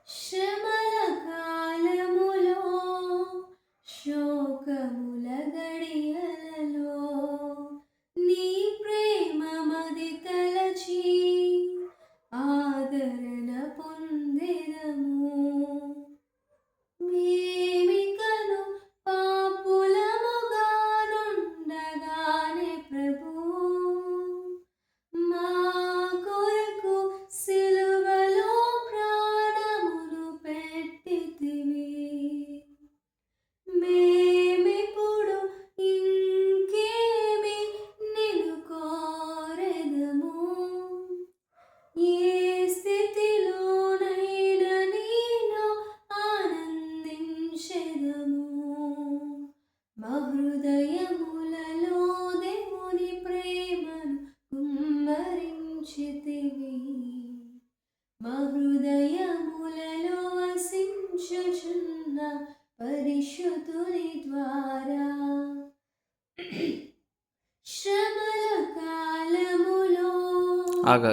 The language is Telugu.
శ్రమల కాలములో శోకముల గడియలలో నీ ప్రేమ మది తలచి ఆదరణ పొందెదము. మేమికను పాపులముగానుండగానే ప్రభు మా కొరకు సిలువలో ప్రాణమును పెట్టితివి. మేమిప్పుడు ఇంకేమి నిన్ను కోరెదము. ఏ స్థితిలోనైనా నీలో ఆనందించెదము. మా హృదయములలో దేవుని ప్రేమను కుమ్మరించితివి. మా హృదయములలో వసించుచున్న పరిశుద్ధుని ద్వారా శ్రమల కాలములో ఆగా